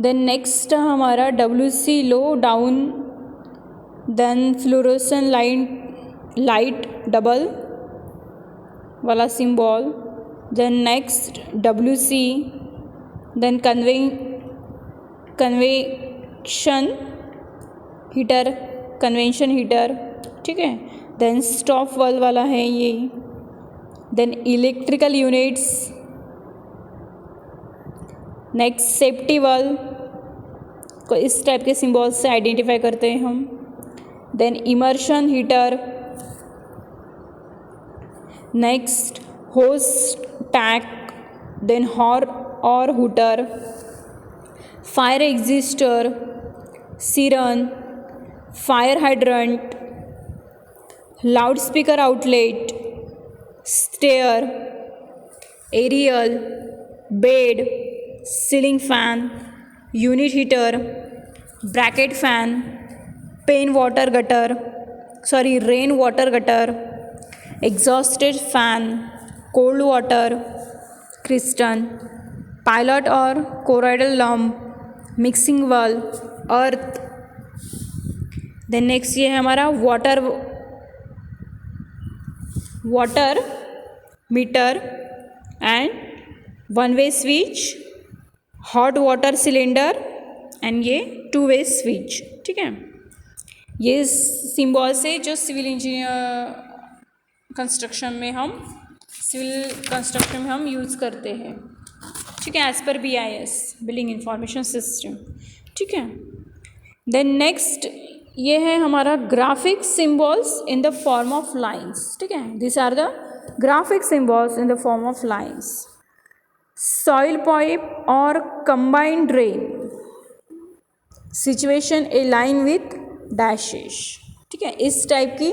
Then next हमारा WC low down, then fluorescent light double वाला symbol, then next WC, then convention heater, ठीक है। Then stop valve वाला है ये, then electrical units, next safety valve को इस टाइप के सिंबल से आइडेंटिफाई करते हैं हम। Then immersion heater, next hose tack, then horn और hooter, fire extinguisher, siren, fire hydrant, loud speaker outlet, stair, aerial, bed, ceiling fan, unit heater, bracket fan, rain water gutter, exhausted fan, cold water, क्रिस्टन, pilot और कोराइडल lamp, mixing valve, earth. Then next ये है हमारा water meter and one way switch, hot water cylinder and ये 2 वे switch, ठीक है। ये सिंबल से जो सिविल कंस्ट्रक्शन में हम यूज़ करते हैं, ठीक है, एज पर BIS बिल्डिंग इंफॉर्मेशन सिस्टम, ठीक है। देन नेक्स्ट ये है हमारा graphic symbols in the form of lines, ठीक है। This are the graphic symbols in the form of lines. Soil pipe और combined drain situation a line with dashes, ठीक है। इस टाइप की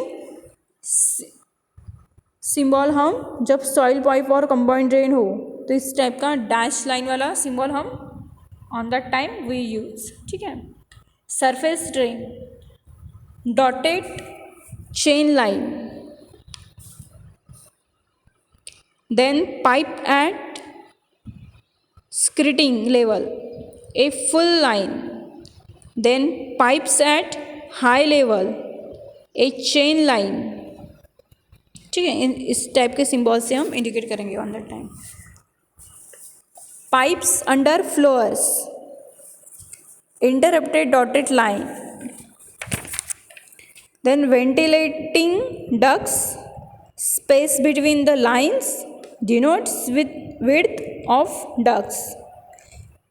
सिंबल हम जब सॉइल पाइप और कंबाइंड ड्रेन हो तो इस टाइप का डैश लाइन वाला सिंबल हम on that time we use, ठीक है। Surface drain, dotted chain line, then pipe eight skirting level, a full line, then pipes at high level, a chain line, ठीक है। इस टाइप के symbol से हम इंडिकेट करेंगे on that time. Pipes under floors, interrupted dotted line, then ventilating ducts, space between the lines denotes with width of ducts,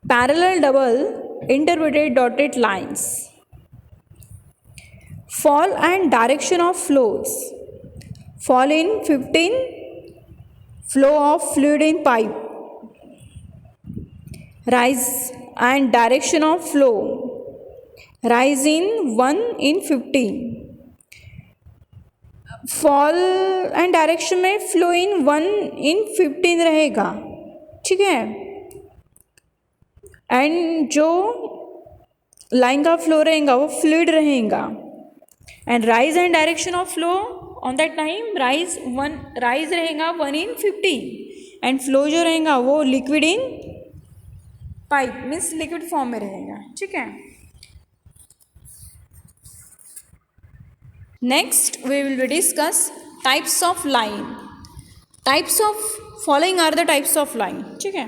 parallel double interpreted dotted lines, fall and direction of flows, fall in 15, flow of fluid in pipe, rise and direction of flow, rise in 1 in 15, fall and direction में flow in 1 in 15 रहेगा, ठीक है। And जो line का flow रहेगा वो fluid रहेगा। And rise and direction of flow on that time rise रहेगा 1 in 15 एंड फ्लो जो रहेगा वो liquid in pipe means liquid form में रहेगा, ठीक है। Next, we will discuss types of line. Following are the types of line. ठीक है।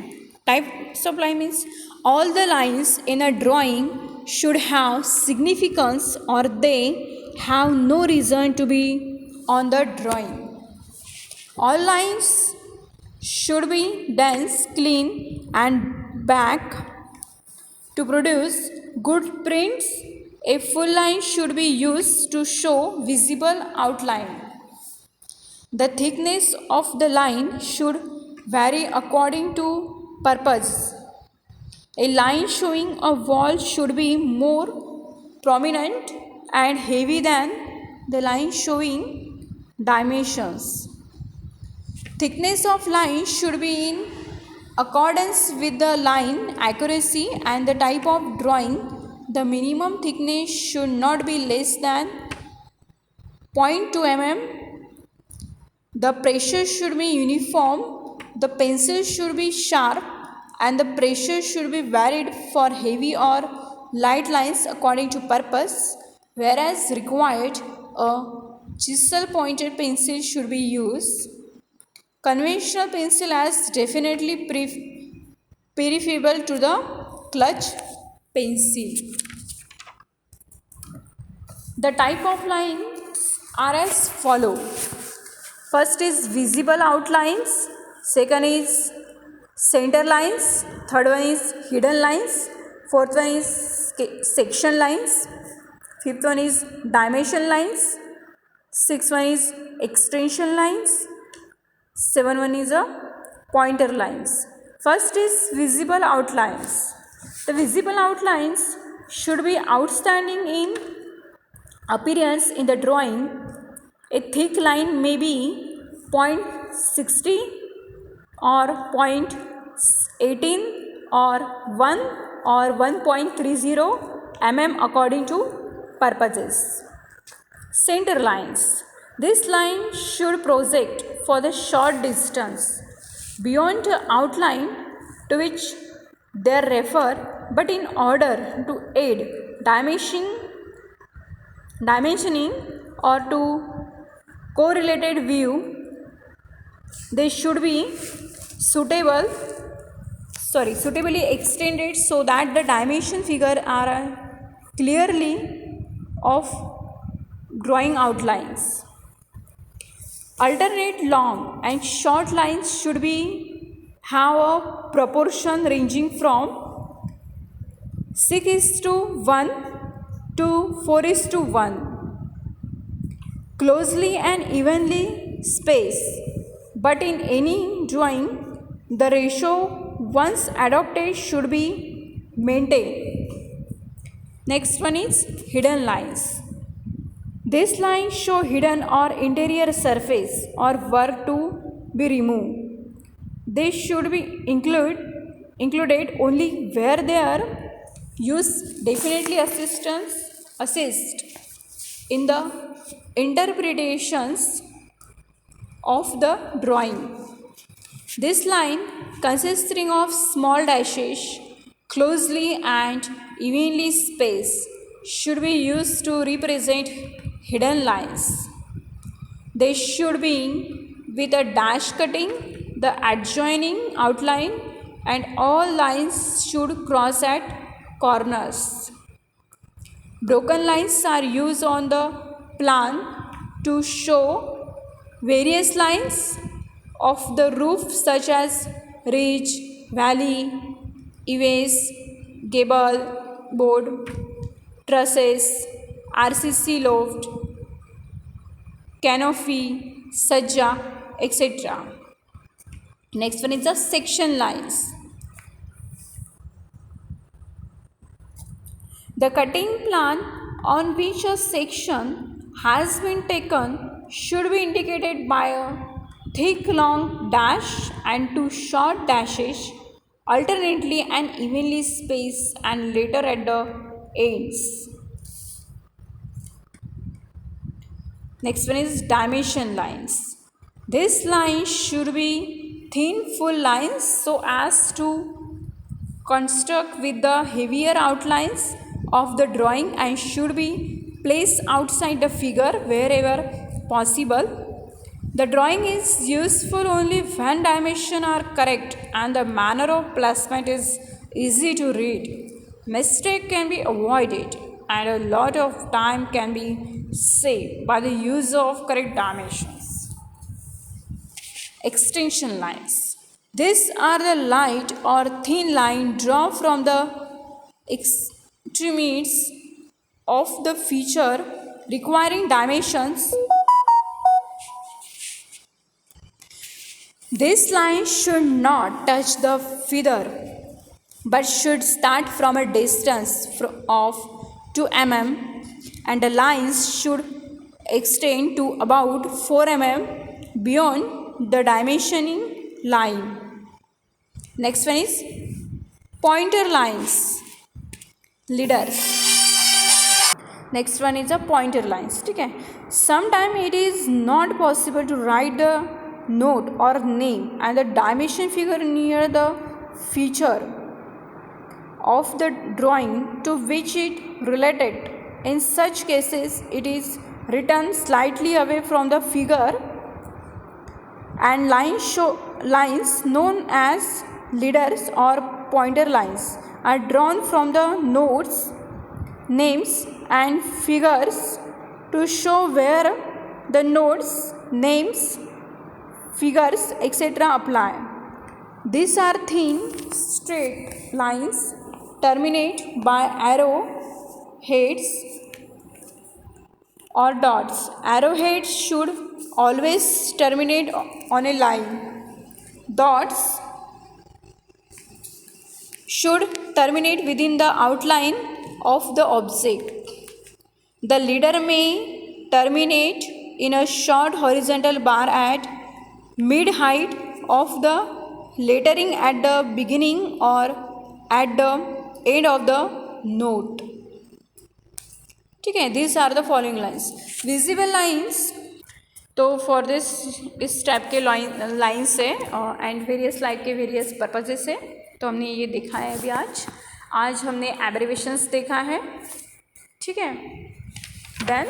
Types of line means all the lines in a drawing should have significance or they have no reason to be on the drawing. All lines should be dense, clean, and black to produce good prints. A full line should be used to show visible outline. The thickness of the line should vary according to purpose. A line showing a wall should be more prominent and heavy than the line showing dimensions. Thickness of line should be in accordance with the line accuracy and the type of drawing. The minimum thickness should not be less than 0.2 mm. The pressure should be uniform. The pencil should be sharp and the pressure should be varied for heavy or light lines according to purpose, whereas required a chisel pointed pencil should be used. Conventional pencil is definitely preferable to the clutch pencil. The type of lines are as follow. First is visible outlines, second is center lines, third one is hidden lines, fourth one is section lines, fifth one is dimension lines, sixth one is extension lines, seventh one is a pointer lines. First is visible outlines. The visible outlines should be outstanding in appearance in the drawing. A thick line may be 0.60 or 0.18 or 1 or 1.30 mm according to purposes. Center lines. This line should project for the short distance beyond the outline to which they refer, but in order to aid dimensioning or to correlated view, they should be suitably extended so that the dimension figure are clearly of drawing outlines. Alternate long and short lines should be have a proportion ranging from 6:1 to 4:1, closely and evenly spaced, but in any drawing the ratio once adopted should be maintained. Next one is hidden lines. These lines show hidden or interior surface or work to be removed. They should be included only where they are used definitely assist in the interpretations of the drawing. This line consisting of small dashes closely and evenly spaced should be used to represent hidden lines. They should be with a dash cutting the adjoining outline, and all lines should cross at corners. Broken lines are used on the plan to show various lines of the roof such as ridge, valley, eaves, gable, board, trusses, RCC loft, canopy, sajja, etc. Next one is the section lines. The cutting plan on which a section has been taken should be indicated by a thick long dash and two short dashes alternately and evenly spaced and later at the ends. Next one is dimension lines. This line should be thin full lines so as to construct with the heavier outlines of the drawing and should be placed outside the figure wherever possible. The drawing is useful only when dimensions are correct and the manner of placement is easy to read. Mistake can be avoided and a lot of time can be saved by the use of correct dimensions. Extension lines. These are the light or thin line drawn from the extremities of the feature requiring dimensions. This line should not touch the feather but should start from a distance of 2 mm and the lines should extend to about 4 mm beyond the dimensioning line. Next one is pointer lines, leaders. Next one is a pointer lines. Okay. Sometimes it is not possible to write the note or name and the dimension figure near the feature of the drawing to which it related. In such cases, it is written slightly away from the figure, and lines known as leaders or pointer lines are drawn from the notes, names and figures to show where the notes, names, figures, etc. apply. These are thin, straight lines terminate by arrow heads or dots. Arrowheads should always terminate on a line. Dots should terminate within the outline of the object. The leader may terminate in a short horizontal bar at mid-height of the lettering at the beginning or at the end of the note. ठीक है, these are the following lines. Visible lines, तो for this इस type के lines है and various like के various purposes है. तो हमने ये देखा है अभी आज हमने एब्रिविएशंस देखा है. ठीक है, देन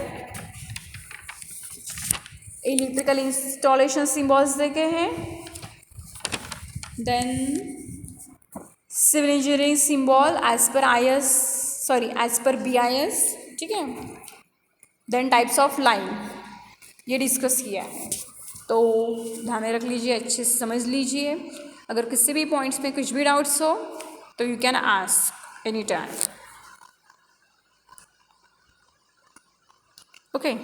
इलेक्ट्रिकल इंस्टॉलेशन सिम्बॉल्स देखे हैं, then civil engineering symbol as पर BIS. ठीक है, देन टाइप्स ऑफ लाइन ये डिस्कस किया है. तो ध्यान में रख लीजिए, अच्छे से समझ लीजिए. अगर किसी भी पॉइंट्स में कुछ भी डाउट्स हो तो you can ask any time. Okay.